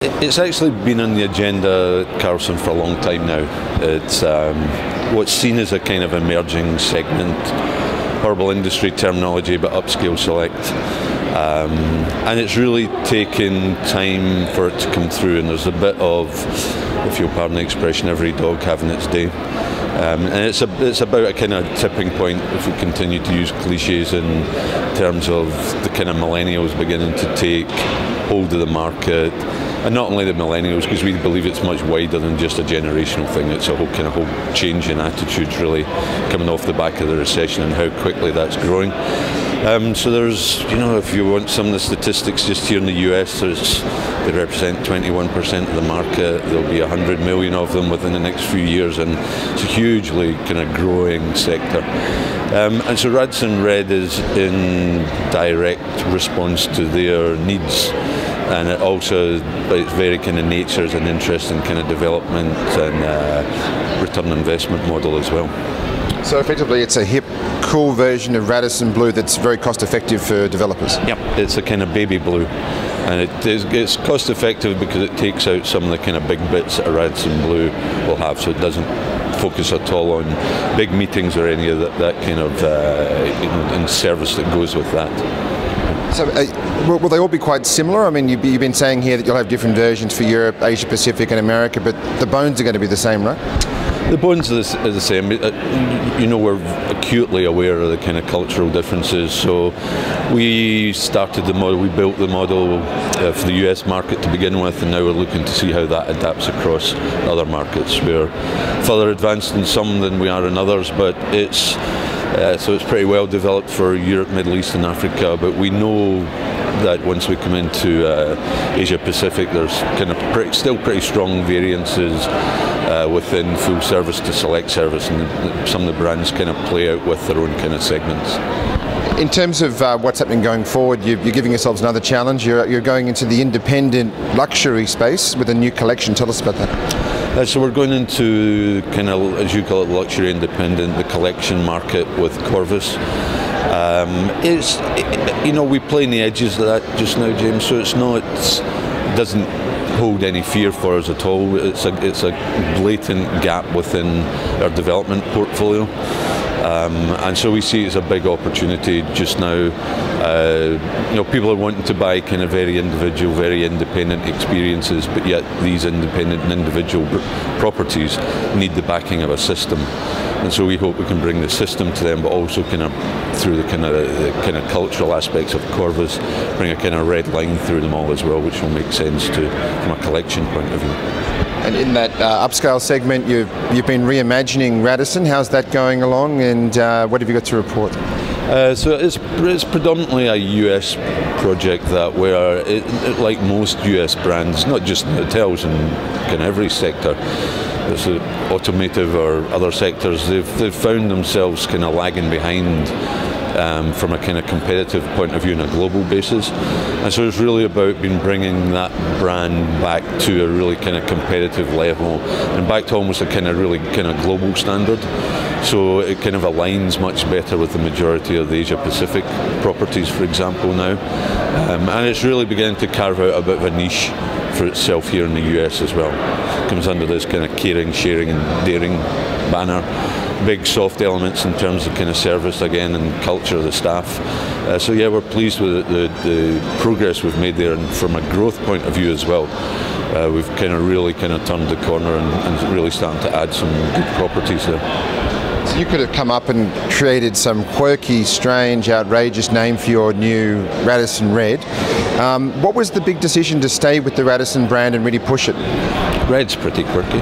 It's actually been on the agenda at Carlson for a long time now. It's what's seen as a kind of emerging segment, horrible industry terminology, but upscale select. And it's really taken time for it to come through, and there's a bit of, if you'll pardon the expression, every dog having its day. And it's about a kind of tipping point, if we continue to use cliches, in terms of the kind of millennials beginning to take hold of the market. And not only the millennials, because we believe it's much wider than just a generational thing. It's a whole change in attitudes really coming off the back of the recession and how quickly that's growing. So there's, if you want some of the statistics just here in the US, they represent 21% of the market. There'll be 100 million of them within the next few years, and it's a hugely kind of growing sector. And so Radisson Red is in direct response to their needs. And it also, by its very kind of nature, is an interesting kind of development and return on investment model as well. So effectively it's a hip, cool version of Radisson Blue that's very cost effective for developers. Yep, it's a kind of baby blue. And it's cost effective because it takes out some of the kind of big bits that a Radisson Blue will have, so it doesn't focus at all on big meetings or any of that kind of and service that goes with that. So will they all be quite similar? I mean, you've been saying here that you'll have different versions for Europe, Asia Pacific and America, but the bones are going to be the same, right? The bones are the same. We're acutely aware of the kind of cultural differences, so we started the model, we built the model for the US market to begin with, and now we're looking to see how that adapts across other markets. We're further advanced in some than we are in others, but it's pretty well developed for Europe, Middle East and Africa, but we know that once we come into Asia Pacific, there's kind of still pretty strong variances within full service to select service, and some of the brands kind of play out with their own kind of segments. In terms of what's happening going forward, you're giving yourselves another challenge. You're going into the independent luxury space with a new collection. Tell us about that. So we're going into kind of, as you call it, luxury independent, the collection market with Corvus. We play in the edges of that just now, James. So it doesn't hold any fear for us at all. It's a blatant gap within our development portfolio. And so we see it as a big opportunity just now. People are wanting to buy kind of very individual, very independent experiences, but yet these independent and individual properties need the backing of a system. And so we hope we can bring the system to them, but also kind of through the kind of cultural aspects of Corvus, bring a kind of red line through them all as well, which will make sense from a collection point of view. And in that upscale segment, you've been reimagining Radisson. How's that going along, and what have you got to report? So it's predominantly a US project that where, like most US brands, not just in hotels and kind of every sector, it's automotive or other sectors, they've found themselves kind of lagging behind from a kind of competitive point of view on a global basis. And so it's really about bringing that brand back to a really kind of competitive level and back to almost a kind of really kind of global standard. So it kind of aligns much better with the majority of the Asia Pacific properties, for example, now. And it's really beginning to carve out a bit of a niche for itself here in the US as well. It comes under this kind of caring, sharing and daring banner. Big soft elements in terms of kind of service again and culture of the staff. So yeah, we're pleased with the progress we've made there, and from a growth point of view as well. We've kind of really turned the corner and really starting to add some good properties there. So you could have come up and created some quirky, strange, outrageous name for your new Radisson Red. What was the big decision to stay with the Radisson brand and really push it? Red's pretty quirky.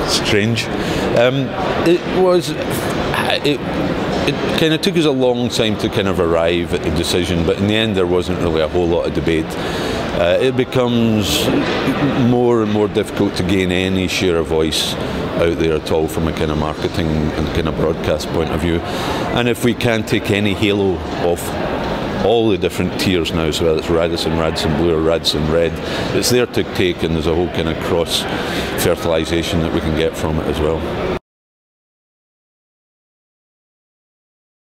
Strange. It kind of took us a long time to kind of arrive at the decision, but in the end there wasn't really a whole lot of debate. It becomes more and more difficult to gain any share of voice out there at all from a kind of marketing and kind of broadcast point of view. And if we can't take any halo off all the different tiers now, so whether it's Radisson, Radisson Blue or Radisson Red, it's there to take, and there's a whole kind of cross fertilisation that we can get from it as well.